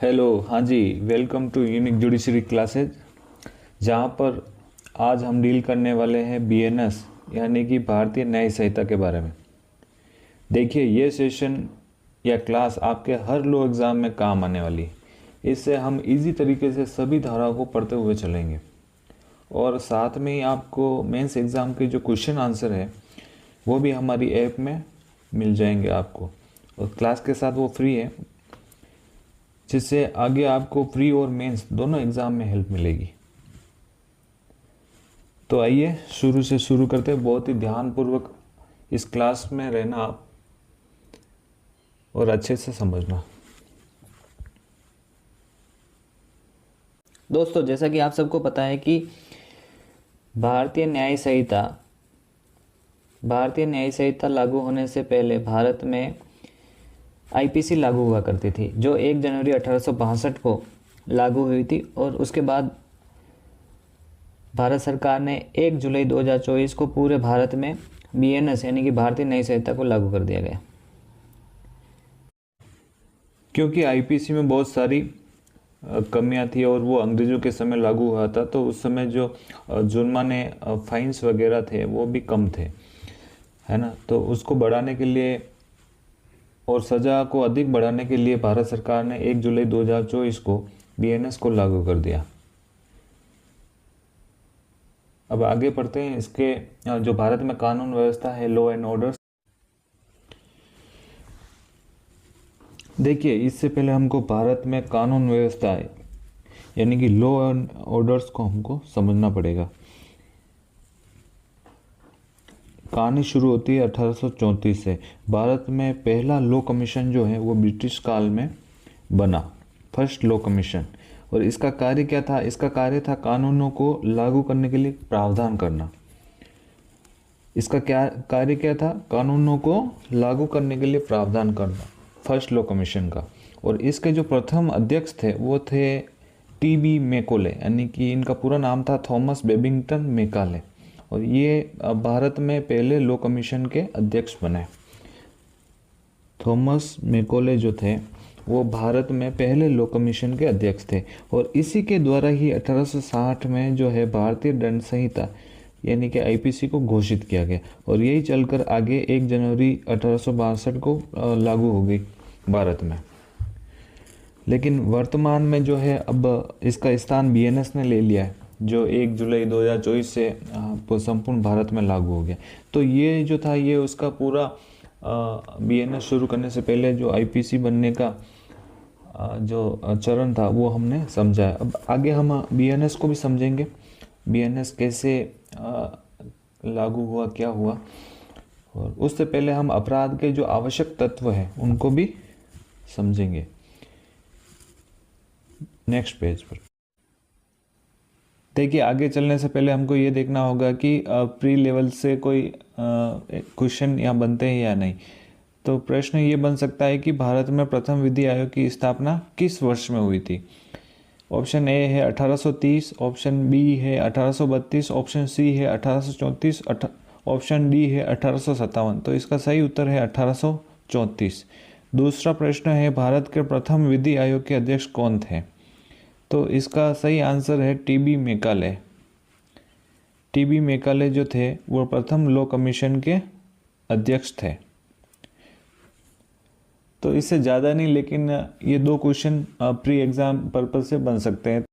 Hello, हाँ जी, welcome to Unique Judiciary classes. जहाँ पर आज हम डील करने वाले हैं बीएनएस यानी कि भारतीय न्याय संहिता के बारे में। देखिए, ये सेशन या क्लास आपके हर लो एग्ज़ाम में काम आने वाली है। इससे हम इजी तरीके से सभी धाराओं को पढ़ते हुए चलेंगे और साथ में ही आपको मेंस एग्ज़ाम के जो क्वेश्चन आंसर है वो भी हमारी ऐप में मिल जाएंगे आपको, और क्लास के साथ वो फ्री है, जिससे आगे आपको प्री और मेंस दोनों एग्ज़ाम में हेल्प मिलेगी। तो आइए शुरू से शुरू करते हैं। बहुत ही ध्यानपूर्वक इस क्लास में रहना आप और अच्छे से समझना। दोस्तों, जैसा कि आप सबको पता है कि भारतीय न्याय संहिता लागू होने से पहले भारत में आईपीसी लागू हुआ करती थी, जो 1 जनवरी 1862 को लागू हुई थी। और उसके बाद भारत सरकार ने 1 जुलाई 2024 को पूरे भारत में बीएनएस यानी कि भारतीय न्याय संहिता को लागू कर दिया गया। क्योंकि आईपीसी में बहुत सारी कमियां थी और वो अंग्रेज़ों के समय लागू हुआ था, तो उस समय जो जुर्माने फाइन्स वगैरह थे वो भी कम थे, है ना। तो उसको बढ़ाने के लिए और सज़ा को अधिक बढ़ाने के लिए भारत सरकार ने 1 जुलाई 2024 को बीएनएस को लागू कर दिया। अब आगे पढ़ते हैं। इसके जो भारत में कानून व्यवस्था है, लॉ एंड ऑर्डर। देखिए, इससे पहले हमको भारत में कानून व्यवस्था है यानी कि लॉ एंड ऑर्डर्स को हमको समझना पड़ेगा। कहानी शुरू होती है 1834 से। भारत में पहला लॉ कमीशन जो है वो ब्रिटिश काल में बना, फर्स्ट लॉ कमीशन। और इसका कार्य क्या था? इसका कार्य था कानूनों को लागू करने के लिए प्रावधान करना। इसका क्या कार्य क्या था? कानूनों को लागू करने के लिए प्रावधान करना, फर्स्ट लॉ कमीशन का। और इसके जो प्रथम अध्यक्ष थे वो थे टीबी मैकोले, यानी कि इनका पूरा नाम था थॉमस बेबिंगटन मैकाले। और ये भारत में पहले लॉ कमीशन के अध्यक्ष बने। थॉमस मैकोले जो थे वो भारत में पहले लॉ कमीशन के अध्यक्ष थे। और इसी के द्वारा ही 1860 में जो है भारतीय दंड संहिता यानी कि आईपीसी को घोषित किया गया। और यही चलकर आगे 1 जनवरी 1862 को लागू हो गई भारत में। लेकिन वर्तमान में जो है अब इसका स्थान बीएनएस ने ले लिया है, जो 1 जुलाई 2024 से संपूर्ण भारत में लागू हो गया। तो ये जो था ये उसका पूरा बीएनएस शुरू करने से पहले जो आईपीसी बनने का जो चरण था वो हमने समझा है। अब आगे हम बीएनएस को भी समझेंगे, बीएनएस कैसे लागू हुआ, क्या हुआ। और उससे पहले हम अपराध के जो आवश्यक तत्व हैं उनको भी समझेंगे। नेक्स्ट पेज पर देखिए, आगे चलने से पहले हमको ये देखना होगा कि प्री लेवल से कोई क्वेश्चन यहाँ बनते हैं या नहीं। तो प्रश्न ये बन सकता है कि भारत में प्रथम विधि आयोग की स्थापना किस वर्ष में हुई थी? ऑप्शन ए है 1830, ऑप्शन बी है 1832, ऑप्शन सी है 1834, ऑप्शन डी है 1857। तो इसका सही उत्तर है 1834। दूसरा प्रश्न है, भारत के प्रथम विधि आयोग के अध्यक्ष कौन थे? तो इसका सही आंसर है टीबी मैकाले। टीबी मैकाले जो थे वो प्रथम लॉ कमीशन के अध्यक्ष थे। तो इससे ज़्यादा नहीं, लेकिन ये 2 क्वेश्चन प्री एग्ज़ाम पर्पज से बन सकते हैं।